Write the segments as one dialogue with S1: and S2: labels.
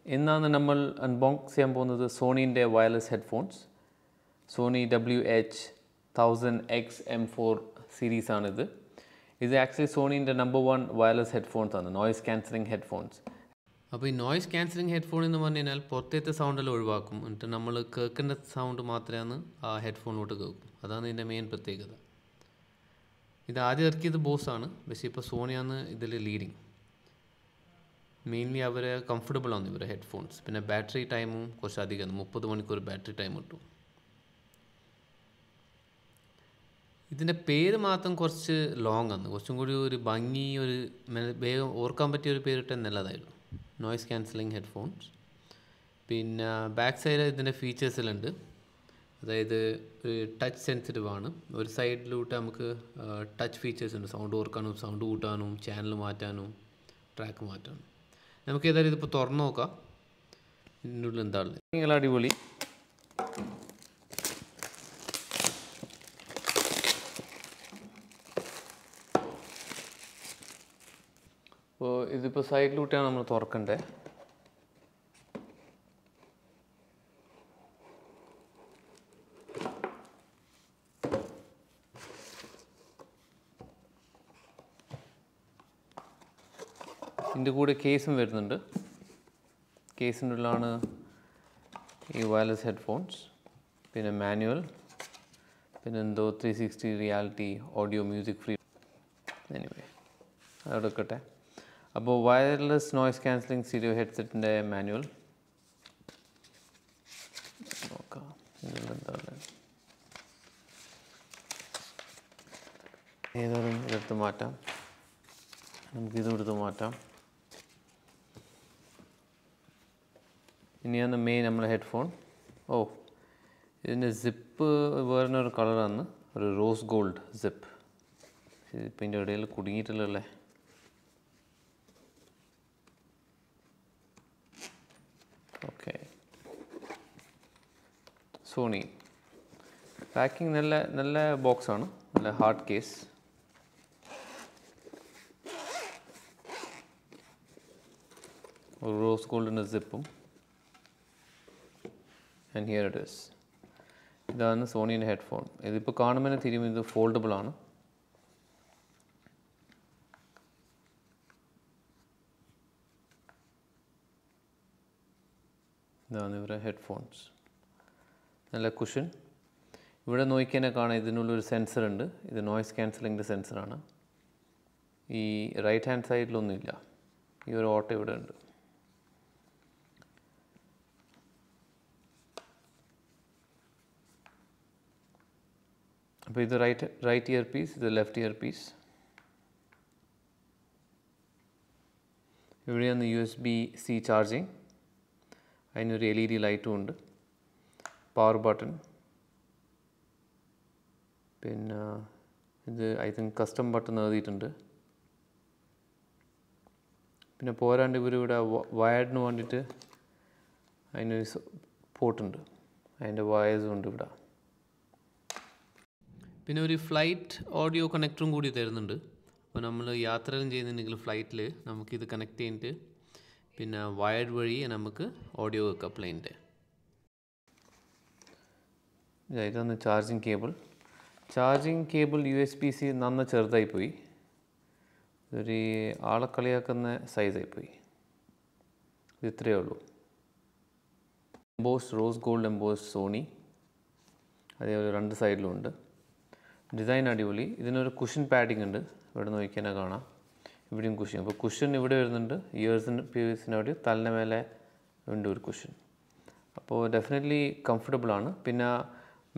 S1: ഇന്നാണ് നമ്മൾ അൺബോക്സ് ചെയ്യാൻ പോകുന്നത് സോണീൻ്റെ വയർലെസ് ഹെഡ്ഫോൺസ്. സോണി WH-1000XM4 സീരീസാണിത്. ഇത് ആക്ച്വലി സോണീൻ്റെ നമ്പർ 1 വയർലെസ് ഹെഡ്ഫോൺസ് ആണ്, നോയ്സ് ക്യാൻസലിംഗ് ഹെഡ്ഫോൺസ്. അപ്പോൾ ഈ നോയ്സ് ക്യാൻസലിംഗ് ഹെഡ്ഫോൺ എന്ന് പറഞ്ഞു കഴിഞ്ഞാൽ പുറത്തേത്തെ സൗണ്ടെല്ലാം ഒഴിവാക്കും, എന്നിട്ട് നമ്മൾ കേൾക്കേണ്ട സൗണ്ട് മാത്രമാണ് ആ ഹെഡ്ഫോണിലോട്ട് കേൾക്കും. അതാണ് ഇതിൻ്റെ മെയിൻ പ്രത്യേകത. ഇത് ആദ്യം ഇറക്കിയത് ബോസാണ്, പക്ഷേ ഇപ്പോൾ സോണിയാണ് ഇതിൽ ലീഡിങ്. മെയിൻലി അവർ കംഫർട്ടബിൾ ആണ് ഇവരുടെ ഹെഡ്ഫോൺസ്. പിന്നെ ബാറ്ററി ടൈമും കുറച്ച് അധികം, 30 മണിക്കൂർ ബാറ്ററി ടൈം കിട്ടും. ഇതിൻ്റെ പേര് മാത്രം കുറച്ച് ലോങ് ആണ്, കുറച്ചും കൂടി ഒരു ഭംഗി, ഒരു വേഗം ഓർക്കാൻ പറ്റിയ ഒരു പേരിട്ട് നല്ലതായിരുന്നു. Noise cancelling headphones. പിന്നെ ബാക്ക് സൈഡ് ഇതിൻ്റെ ഫീച്ചേഴ്സിലുണ്ട്. അതായത് ഒരു ടച്ച് സെൻസിറ്റീവ് ആണ്. ഒരു സൈഡിലോട്ട് നമുക്ക് ടച്ച് ഫീച്ചേഴ്സ് ഉണ്ട്, സൗണ്ട് ഓർക്കാനും സൗണ്ട് കൂട്ടാനും ചാനൽ മാറ്റാനും ട്രാക്ക് മാറ്റാനും. നമുക്ക് ഏതായാലും ഇതിപ്പോൾ തുറന്നു നോക്കാം ഇതിൻ്റെ ഉള്ളിൽ എന്താ ഉള്ളത്. നിങ്ങൾ അടിപൊളി. അപ്പോൾ ഇതിപ്പോൾ സൈഡിലൂട്ടാണ് നമ്മൾ തുറക്കണ്ടേ. ഇതിൻ്റെ കൂടെ കേസും വരുന്നുണ്ട്. കേസിൻ്റെ ഉള്ളിലാണ് ഈ വയർലെസ് ഹെഡ്ഫോൺസ്, പിന്നെ മാനുവൽ, പിന്നെ എന്തോ 360 reality, audio, music free. Anyway അവിടെ വെക്കട്ടെ. അപ്പോൾ വയർലെസ് നോയ്സ് ക്യാൻസലിംഗ് സ്റ്റീരിയോ ഹെഡ്സെറ്റിൻ്റെ മാനുവൽ നോക്കാം. എന്താ ഏതായാലും ഇതെടുത്ത് മാറ്റാം. നമുക്കിതെടുത്ത് മാറ്റാം. ഇനിയാണ് മെയിൻ നമ്മളെ ഹെഡ്ഫോൺ. ഇതിൻ്റെ സിപ്പ് വേറൊരു കളറാണ്, ഒരു റോസ് ഗോൾഡ് സിപ്പ്. ഇപ്പം ഇതിൻ്റെ ഇടയിൽ കുടുങ്ങിയിട്ടില്ലല്ലേ. ഓക്കെ, സോണി പാക്കിംഗ് നല്ല ബോക്സാണ്, നല്ല ഹാർഡ് കേസ്. ഒരു റോസ് ഗോൾഡിൻ്റെ സിപ്പും. And here it is. ഇതാണ് സോണീൻ്റെ ഹെഡ്ഫോൺ. ഇതിപ്പോൾ കാണുമ്പോൾ തിരിയും, ഇത് ഫോൾഡബിൾ ആണ്. ഇതാണ് ഇവരുടെ ഹെഡ്ഫോൺസ്. നല്ല കുഷൻ. ഇവിടെ നോക്കിയാൽ കാണാം ഇതിനുള്ളൊരു സെൻസർ ഉണ്ട്. ഇത് നോയ്സ് ക്യാൻസലിങ്ങിൻ്റെ സെൻസറാണ്. ഈ റൈറ്റ് ഹാൻഡ് സൈഡിലൊന്നുമില്ല. ഈ ഒരു ഓട്ടോ ഇവിടെ ഉണ്ട്. അപ്പോൾ ഇത് റൈറ്റ് ഇയർ പീസ്, ഇത് ലെഫ്റ്റ് ഇയർ പീസ്. ഇവിടെയാണ് USB-C ചാർജിങ്. അതിനൊരു LED ലൈറ്റും ഉണ്ട്. Power button. പിന്നെ ഇത് ഐ തിങ്ക് കസ്റ്റം ബട്ടൺ എഴുതിയിട്ടുണ്ട്. പിന്നെ പോരാണ്ട് ഇവരിവിടെ വയർഡിന് വേണ്ടിയിട്ട് അതിനൊരു പോർട്ടുണ്ട്, അതിൻ്റെ വയേഴ്സും ഉണ്ട് ഇവിടെ. പിന്നെ ഒരു ഫ്ലൈറ്റ് ഓഡിയോ കണക്ടറും കൂടി തരുന്നുണ്ട്. അപ്പോൾ നമ്മൾ യാത്രകളും ചെയ്യുന്നുണ്ടെങ്കിൽ ഫ്ലൈറ്റിൽ നമുക്കിത് കണക്ട് ചെയ്തിട്ട് പിന്നെ വയർഡ് വഴി നമുക്ക് ഓഡിയോ വെക്കാം പ്ലെയിൻ്റെ. ഇതാണ് ചാർജിങ് കേബിൾ. USB-C നന്ന ചെറുതായിപ്പോയി. ഒരു ആളെ കളിയാക്കുന്ന സൈസായിപ്പോയി. ഇത് ഇത്രയേ ഉള്ളൂ. Emboss rose gold emboss Sony, അതേപോലെ രണ്ട് സൈഡിലും ഉണ്ട്. ഡിസൈൻ അടിപൊളി. ഇതിനൊരു കുഷൻ പാഡിങ് ഉണ്ട്. ഇവിടെ നോക്കിയാൽ കാണാം, ഇവിടെയും കുഷൻ. അപ്പോൾ കുഷൻ ഇവിടെ വരുന്നുണ്ട്, പീസിനോട് തലിന് മേലെ ഉണ്ട് ഒരു കുഷൻ. അപ്പോൾ ഡെഫിനറ്റ്ലി കംഫർട്ടബിളാണ്. പിന്നെ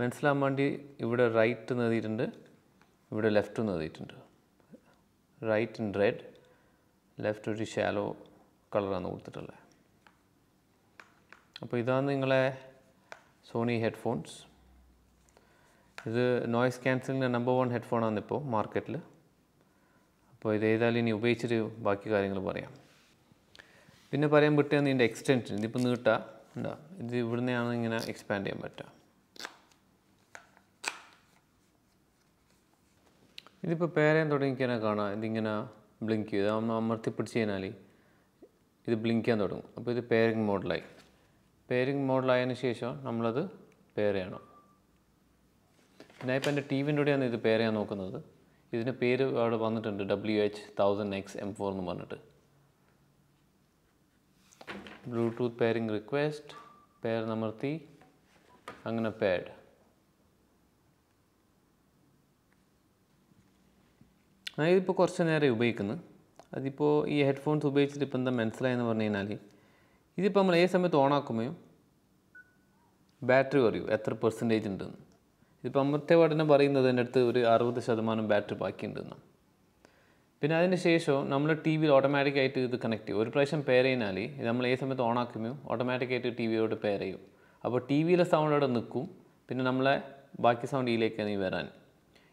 S1: മനസ്സിലാകാൻ വേണ്ടി ഇവിടെ റൈറ്റ് എഴുതിയിട്ടുണ്ട്, ഇവിടെ ലെഫ്റ്റ് എഴുതിയിട്ടുണ്ട്. റൈറ്റ് ഇൻ റെഡ്, ലെഫ്റ്റ് ഒരു ഷാലോ കളറാണ് കൊടുത്തിട്ടുള്ളത്. അപ്പോൾ ഇതാണ് നിങ്ങളെ സോണി ഹെഡ്ഫോൺസ്. ഇത് നോയ്സ് ക്യാൻസലിങ്ങിൻ്റെ നമ്പർ 1 ഹെഡ്ഫോണാണ് ഇപ്പോൾ മാർക്കറ്റിൽ. അപ്പോൾ ഇത് ഏതായാലും ഇനി ഉപയോഗിച്ചിട്ട് ബാക്കി കാര്യങ്ങൾ പറയാം. പിന്നെ പറയാൻ പറ്റുകയാണ് ഇതിൻ്റെ എക്സ്റ്റൻഷൻ. ഇതിപ്പോൾ നീട്ടാം, ഉണ്ടാ, ഇത് ഇവിടുന്നെയാണ് ഇങ്ങനെ എക്സ്പാൻഡ് ചെയ്യാൻ പറ്റുക. ഇതിപ്പോൾ പേരാൻ തുടങ്ങിക്കാൻ കാണാം, ഇതിങ്ങനെ ബ്ലിങ്ക് ചെയ്ത് അമർത്തി പിടിച്ച് കഴിഞ്ഞാൽ ഇത് ബ്ലിങ്ക് ചെയ്യാൻ തുടങ്ങും. അപ്പോൾ ഇത് പെയറിംഗ് മോഡിലായി. പെയറിംഗ് മോഡിലായതിനു ശേഷം നമ്മളത് പെയർ ചെയ്യണം. ഞാൻ ഇപ്പോൾ എൻ്റെ ടിവിൻ്റെ കൂടെയാണ് ഇത് പെയർ ചെയ്യാൻ നോക്കുന്നത്. ഇതിൻ്റെ പേര് അവിടെ വന്നിട്ടുണ്ട്, WH-1000XM4 എന്ന് പറഞ്ഞിട്ട്. ബ്ലൂടൂത്ത് പെയറിംഗ് റിക്വസ്റ്റ്, പെയർ അമർത്തി, അങ്ങനെ പെയർഡ്. ഞാൻ ഇതിപ്പോൾ കുറച്ച് നേരം ഉപയോഗിക്കുന്നു. അതിപ്പോൾ ഈ ഹെഡ്ഫോൺസ് ഉപയോഗിച്ചിട്ട് ഇപ്പോൾ എന്താ മനസ്സിലായെന്ന് പറഞ്ഞു കഴിഞ്ഞാൽ, ഇതിപ്പോൾ നമ്മൾ ഏത് സമയത്ത് ഓണാക്കുമ്പോഴും ബാറ്ററി കുറയും, എത്ര പെർസെൻറ്റേജ് ഉണ്ടെന്ന്. ഇതിപ്പോൾ അമർത്തിയ പാടിനെ പറയുന്നത് എൻ്റെ അടുത്ത് ഒരു 60% ബാറ്ററി ബാക്കിയുണ്ടെന്ന്. പിന്നെ അതിന് ശേഷം നമ്മൾ ടി വിയിൽ ഓട്ടോമാറ്റിക്കായിട്ട് ഇത് കണക്ട് ചെയ്യും. ഒരു പ്രാവശ്യം പെയർ ചെയ്താൽ നമ്മൾ ഏത് സമയത്ത് ഓണാക്കുമ്പോൾ ഓട്ടോമാറ്റിക്കായിട്ട് ടി വിയോട് പെയർ ചെയ്യും. അപ്പോൾ ടി വിയിലെ സൗണ്ട് അവിടെ നിൽക്കും, പിന്നെ നമ്മളെ ബാക്കി സൗണ്ട് ഇതിലേക്കാണ് ഈ വരാൻ.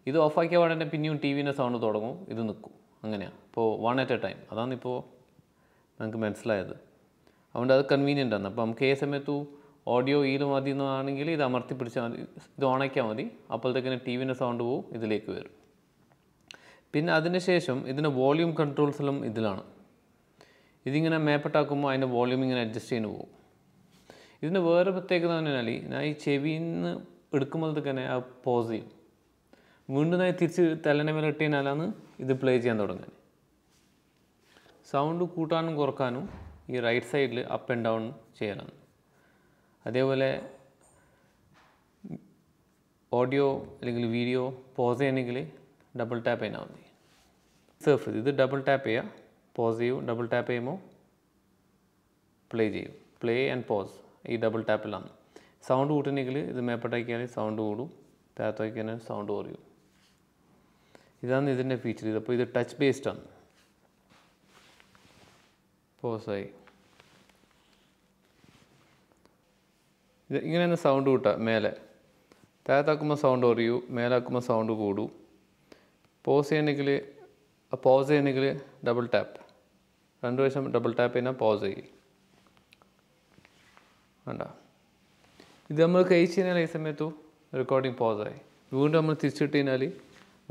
S1: ഇത് ഓഫാക്കിയ പാടെ പിന്നെയും ടി വിൻ്റെ സൗണ്ട് തുടങ്ങും, ഇത് നിൽക്കും. അങ്ങനെയാണ്. അപ്പോൾ 1 at a time. അതാണ് ഇപ്പോൾ നമുക്ക് മനസ്സിലായത്. അതുകൊണ്ട് അത് കൺവീനിയൻ്റ് ആണ്. അപ്പോൾ നമുക്ക് ഏത് സമയത്തും ഓഡിയോ ഇതിൽ മതി എന്നാണെങ്കിൽ ഇത് അമർത്തി പിടിച്ചാൽ മതി, ഇത് ഓണാക്കിയാൽ മതി. അപ്പോഴത്തേക്കിന് ടി വിൻ്റെ സൗണ്ട് പോവും, ഇതിലേക്ക് വരും. പിന്നെ അതിന് ശേഷം ഇതിൻ്റെ വോളിയൂം കൺട്രോൾസെല്ലാം ഇതിലാണ്. ഇതിങ്ങനെ മേപ്പെട്ടാക്കുമ്പോൾ അതിൻ്റെ വോളിയൂം ഇങ്ങനെ അഡ്ജസ്റ്റ് ചെയ്യുന്നു പോകും. ഇതിന് വേറെ പ്രത്യേകത എന്ന് പറഞ്ഞാൽ, ഞാൻ ഈ ചെവിയിൽ നിന്ന് എടുക്കുമ്പോഴത്തേക്ക് തന്നെ ആ പോസ് ചെയ്യും. വീണ്ടും ഞാൻ തിരിച്ച് തലേൻ്റെ മേലെ ഇട്ട് കഴിഞ്ഞാലാണ് ഇത് പ്ലേ ചെയ്യാൻ തുടങ്ങാൻ. സൗണ്ട് കൂട്ടാനും കുറക്കാനും ഈ റൈറ്റ് സൈഡിൽ അപ്പ് ആൻഡ് ഡൗൺ ചെയ്യാനാണ്. അതേപോലെ ഓഡിയോ അല്ലെങ്കിൽ വീഡിയോ പോസ് ചെയ്യണമെങ്കിൽ ഡബിൾ ടാപ്പ് ചെയ്താൽ മതി. സർഫ് ഇത് ഡബിൾ ടാപ്പ് ചെയ്യുക, പോസ് ചെയ്യും. ഡബിൾ ടാപ്പ് ചെയ്യുമ്പോൾ പ്ലേ ചെയ്യും. പ്ലേ ആൻഡ് പോസ് ഈ ഡബിൾ ടാപ്പിലാണ്. സൗണ്ട് കൂട്ടണമെങ്കിൽ ഇത് മേപ്പട്ടാക്കിയാൽ സൗണ്ട് കൂടും, താഴത്താക്കിയാൽ സൗണ്ട് കുറയും. ഇതാണ് ഇതിൻ്റെ ഫീച്ചർ. ഇതിപ്പോൾ ഇത് ടച്ച് ബേസ്ഡാണ്. പോസായി ഇത് ഇങ്ങനെയാണ് സൗണ്ട് കൂട്ടുക. മേലെ താഴത്താക്കുമ്പോൾ സൗണ്ട് കുറയൂ, മേലാക്കുമ്പോൾ സൗണ്ട് കൂടും. പോസ് ചെയ്യണമെങ്കിൽ ഡബിൾ ടാപ്പ്, 2 പ്രാവശ്യം ഡബിൾ ടാപ്പ് ചെയ്താൽ പോസ് ചെയ്യും. വേണ്ട, ഇത് നമ്മൾ കഴിച്ച് കഴിഞ്ഞാൽ ഈ സമയത്തു റെക്കോർഡിങ് പോസായി. വീണ്ടും നമ്മൾ തിരിച്ചിട്ട് കഴിഞ്ഞാൽ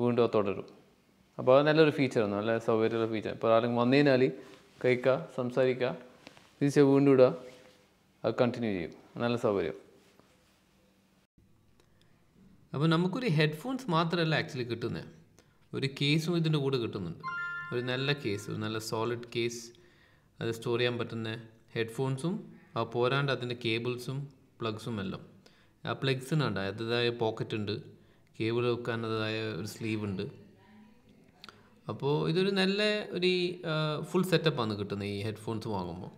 S1: വീണ്ടും തുടരും. അപ്പോൾ അത് നല്ലൊരു ഫീച്ചറാണ്, നല്ല സൗകര്യമുള്ള ഫീച്ചർ. ഇപ്പോൾ ആരെങ്കിലും വന്നു കഴിഞ്ഞാൽ കഴിക്കുക, സംസാരിക്കുക, തിരിച്ച് വീണ്ടും ഇടുക, അത് കണ്ടിന്യൂ ചെയ്യും. നല്ല സൗകര്യം. അപ്പോൾ നമുക്കൊരു ഹെഡ്ഫോൺസ് മാത്രമല്ല ആക്ച്വലി കിട്ടുന്നത്, ഒരു കേസും ഇതിൻ്റെ കൂടെ കിട്ടുന്നുണ്ട്. ഒരു നല്ല കേസ്, ഒരു നല്ല സോളിഡ് കേസ്, അത് സ്റ്റോർ ചെയ്യാൻ പറ്റുന്ന ഹെഡ്ഫോൺസും ആ പോരാണ്ട് അതിൻ്റെ കേബിൾസും പ്ലഗ്സും എല്ലാം. ആ പ്ലഗ്സിനുണ്ട് അതിൻ്റെതായ പോക്കറ്റ് ഉണ്ട്, കേബിൾ വെക്കാനതായ ഒരു സ്ലീവ് ഉണ്ട്. അപ്പോൾ ഇതൊരു നല്ല ഒരു ഫുൾ സെറ്റപ്പാണ് കിട്ടുന്നത് ഈ ഹെഡ്ഫോൺസ് വാങ്ങുമ്പോൾ.